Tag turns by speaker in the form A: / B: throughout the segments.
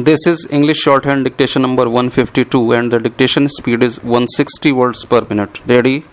A: This is English shorthand dictation number 152 and the dictation speed is 160 words per minute. Ready?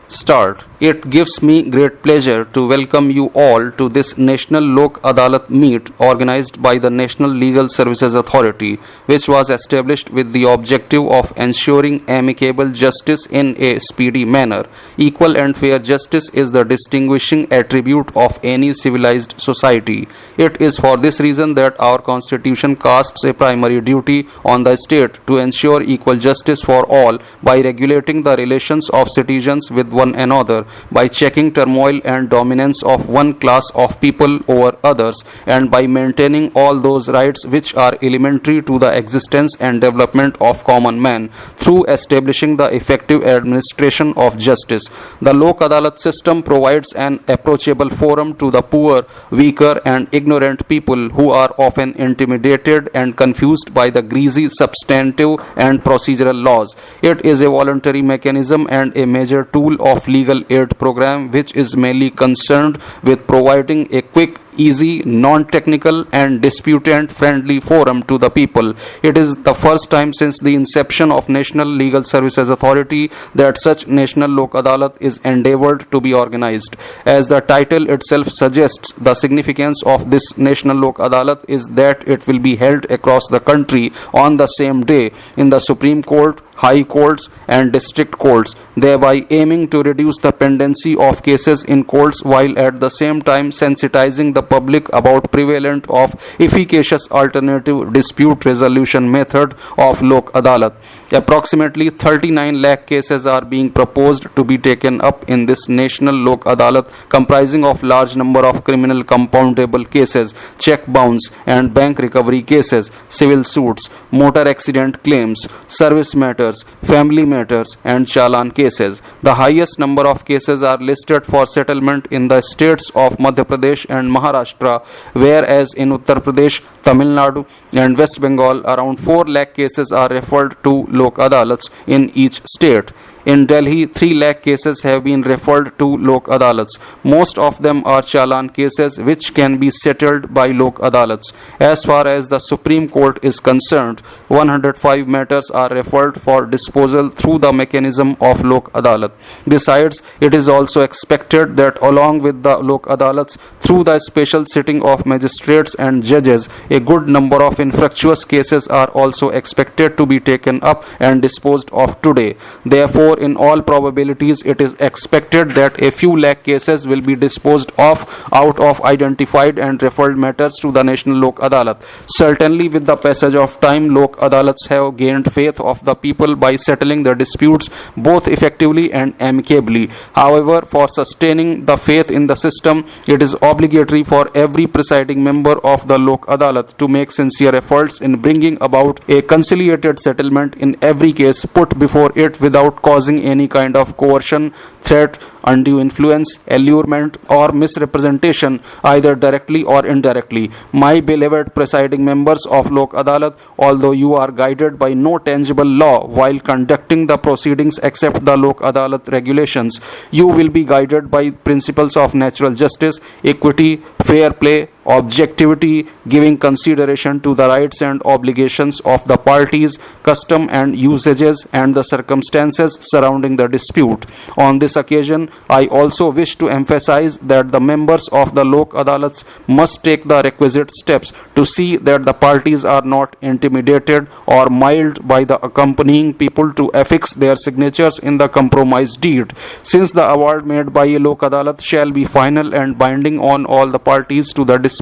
A: Start. It gives me great pleasure to welcome you all to this National Lok Adalat meet organized by the National Legal Services Authority, which was established with the objective of ensuring amicable justice in a speedy manner. Equal and fair justice is the distinguishing attribute of any civilized society. It is for this reason that our Constitution casts a primary duty on the state to ensure equal justice for all by regulating the relations of citizens with one another, by checking turmoil and dominance of one class of people over others, and by maintaining all those rights which are elementary to the existence and development of common man, through establishing the effective administration of justice. The Lok Adalat system provides an approachable forum to the poor, weaker and ignorant people who are often intimidated and confused by the greasy substantive and procedural laws. It is a voluntary mechanism and a major tool of legal aid program which is mainly concerned with providing a quick, easy, non-technical and disputant-friendly forum to the people. It is the first time since the inception of National Legal Services Authority that such National Lok Adalat is endeavoured to be organized. As the title itself suggests, the significance of this National Lok Adalat is that it will be held across the country on the same day in the Supreme Court, High Courts and District Courts, thereby aiming to reduce the pendency of cases in courts while at the same time sensitizing the public about prevalent of efficacious alternative dispute resolution method of Lok Adalat. Approximately 39 lakh cases are being proposed to be taken up in this National Lok Adalat, comprising of large number of criminal compoundable cases, check bounce and bank recovery cases, civil suits, motor accident claims, service matters, family matters and challan cases. The highest number of cases are listed for settlement in the states of Madhya Pradesh and Maharashtra, whereas in Uttar Pradesh, Tamil Nadu and West Bengal around 4 lakh cases are referred to Lok Adalats in each state. In Delhi, 3 lakh cases have been referred to Lok Adalats. Most of them are challan cases which can be settled by Lok Adalats. As far as the Supreme Court is concerned, 105 matters are referred for disposal through the mechanism of Lok Adalat. Besides, it is also expected that along with the Lok Adalats, through the special sitting of magistrates and judges, a good number of infructuous cases are also expected to be taken up and disposed of today. Therefore, in all probabilities, it is expected that a few lakh cases will be disposed of out of identified and referred matters to the National Lok Adalat. Certainly, with the passage of time, Lok Adalats have gained faith of the people by settling their disputes both effectively and amicably. However, for sustaining the faith in the system, it is obligatory for every presiding member of the Lok Adalat to make sincere efforts in bringing about a conciliated settlement in every case put before it without causing any kind of coercion, threat, undue influence, allurement or misrepresentation either directly or indirectly. My beloved presiding members of Lok Adalat, although you are guided by no tangible law while conducting the proceedings except the Lok Adalat regulations, you will be guided by principles of natural justice, equity, fair play, objectivity, giving consideration to the rights and obligations of the parties, custom and usages and the circumstances surrounding the dispute. On this occasion, I also wish to emphasize that the members of the Lok Adalats must take the requisite steps to see that the parties are not intimidated or mailed by the accompanying people to affix their signatures in the compromise deed. Since the award made by a Lok Adalat shall be final and binding on all the parties to the dispute,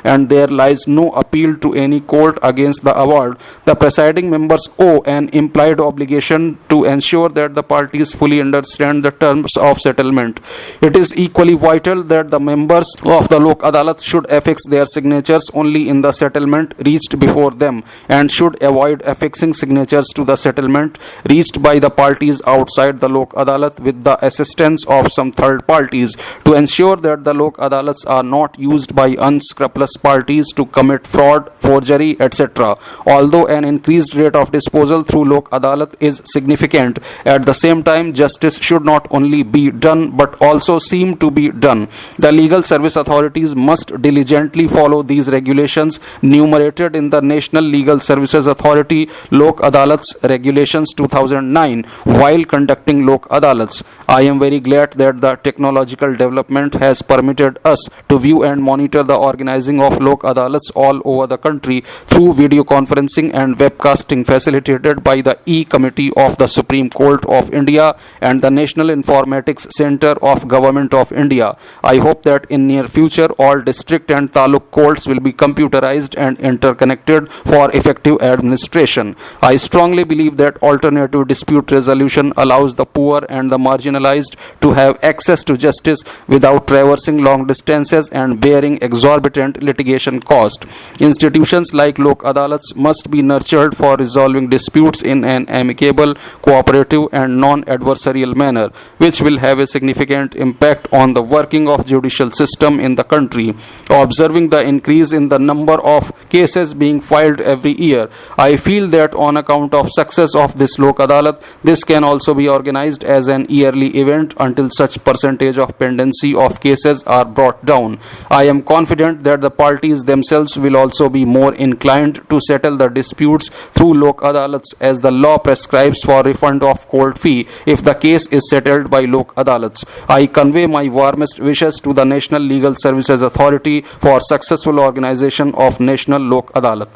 A: and there lies no appeal to any court against the award, the presiding members owe an implied obligation to ensure that the parties fully understand the terms of settlement. It is equally vital that the members of the Lok Adalat should affix their signatures only in the settlement reached before them, and should avoid affixing signatures to the settlement reached by the parties outside the Lok Adalat with the assistance of some third parties, to ensure that the Lok Adalats are not used by unscrupulous parties to commit fraud, forgery, etc. Although an increased rate of disposal through Lok Adalat is significant, at the same time justice should not only be done done but also seem to be done. The legal service authorities must diligently follow these regulations enumerated in the National Legal Services Authority Lok Adalats Regulations 2009 while conducting Lok Adalats. I am very glad that the technological development has permitted us to view and monitor the organizing of Lok Adalats all over the country through video conferencing and webcasting facilitated by the E-Committee of the Supreme Court of India and the National Informatics Center of Government of India. I hope that in near future all district and taluk courts will be computerized and interconnected for effective administration. I strongly believe that alternative dispute resolution allows the poor and the marginalized to have access to justice without traversing long distances and bearing exorbitant litigation cost. Institutions like Lok Adalats must be nurtured for resolving disputes in an amicable, cooperative and non-adversarial manner, which will have a significant impact on the working of judicial system in the country. Observing the increase in the number of cases being filed every year, I feel that on account of success of this Lok Adalat, this can also be organized as an yearly event until such percentage of pendency of cases are brought down. I am confident that the parties themselves will also be more inclined to settle the disputes through Lok Adalats, as the law prescribes for refund of court fee if the case is settled by Lok Adalats. I convey my warmest wishes to the National Legal Services Authority for successful organization of National Lok Adalat.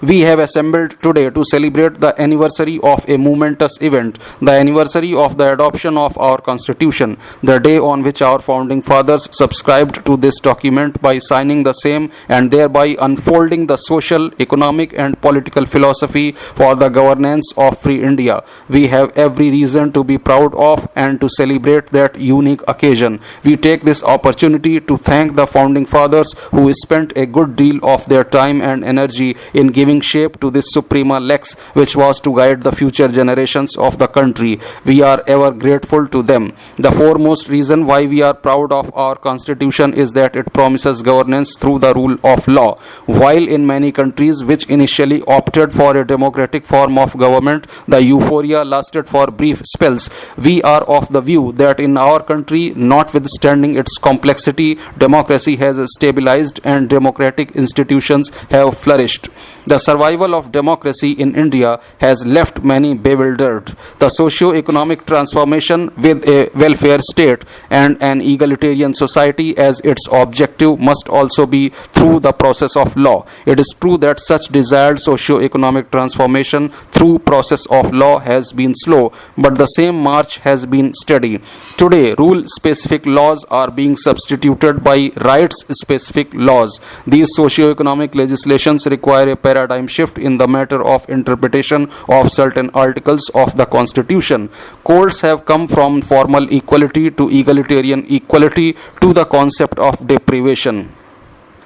A: We have assembled today to celebrate the anniversary of a momentous event, the anniversary of the adoption of our Constitution, the day on which our founding fathers subscribed to this document by signing the same and thereby unfolding the social, economic and political philosophy for the governance of free India. We have every reason to be proud of and to celebrate that unique occasion. We take this opportunity to thank the founding fathers who spent a good deal of their time and energy in giving shape to this Suprema Lex, which was to guide the future generations of the country. We are ever grateful to them. The foremost reason why we are proud of our Constitution is that it promises governance through the rule of law. While in many countries which initially opted for a democratic form of government, the euphoria lasted for brief spells, we are of the view that in our country, notwithstanding its complexity, democracy has stabilized and democratic institutions have flourished. The survival of democracy in India has left many bewildered. The socio-economic transformation with a welfare state and an egalitarian society as its objective must also be through the process of law. It is true that such desired socio-economic transformation through process of law has been slow, but the same march has been steady. Today, rule-specific laws are being substituted by rights-specific laws. These socio-economic legislations require a paradigm shift in the matter of interpretation of certain articles of the Constitution. Courts have come from formal equality to egalitarian equality to the concept of deprivation.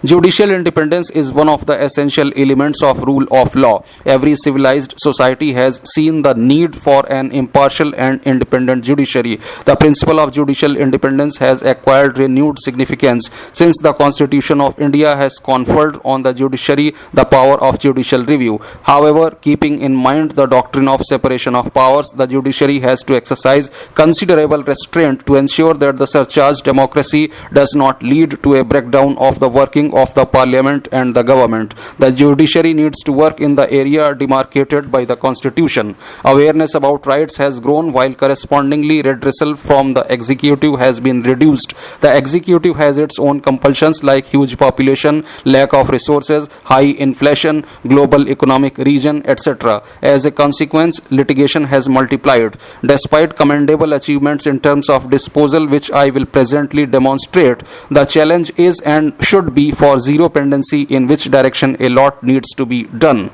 A: Judicial independence is one of the essential elements of rule of law. Every civilized society has seen the need for an impartial and independent judiciary. The principle of judicial independence has acquired renewed significance since the Constitution of India has conferred on the judiciary the power of judicial review. However, keeping in mind the doctrine of separation of powers, the judiciary has to exercise considerable restraint to ensure that the surcharged democracy does not lead to a breakdown of the working of the Parliament and the government. The judiciary needs to work in the area demarcated by the Constitution. Awareness about rights has grown while correspondingly redressal from the executive has been reduced. The executive has its own compulsions like huge population, lack of resources, high inflation, global economic region, etc. As a consequence, litigation has multiplied. Despite commendable achievements in terms of disposal, which I will presently demonstrate, the challenge is and should be for zero pendency, in which direction a lot needs to be done.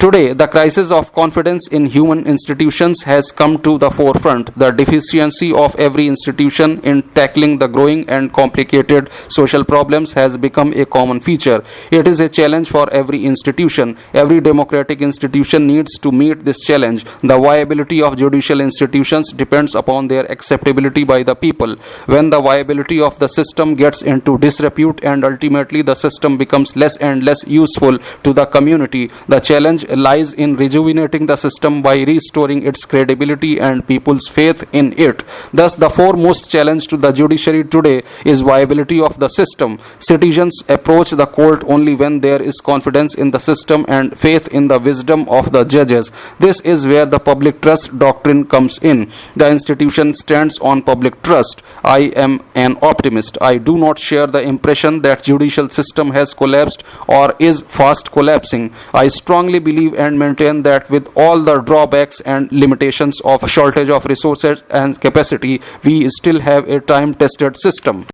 A: Today, the crisis of confidence in human institutions has come to the forefront. The deficiency of every institution in tackling the growing and complicated social problems has become a common feature. It is a challenge for every institution. Every democratic institution needs to meet this challenge. The viability of judicial institutions depends upon their acceptability by the people. When the viability of the system gets into disrepute and ultimately the system becomes less and less useful to the community, the challenge lies in rejuvenating the system by restoring its credibility and people's faith in it. Thus, the foremost challenge to the judiciary today is viability of the system. Citizens approach the court only when there is confidence in the system and faith in the wisdom of the judges. This is where the public trust doctrine comes in. The institution stands on public trust. I am an optimist. I do not share the impression that judicial system has collapsed or is fast collapsing. I strongly believe and maintain that with all the drawbacks and limitations of shortage of resources and capacity, we still have a time-tested system.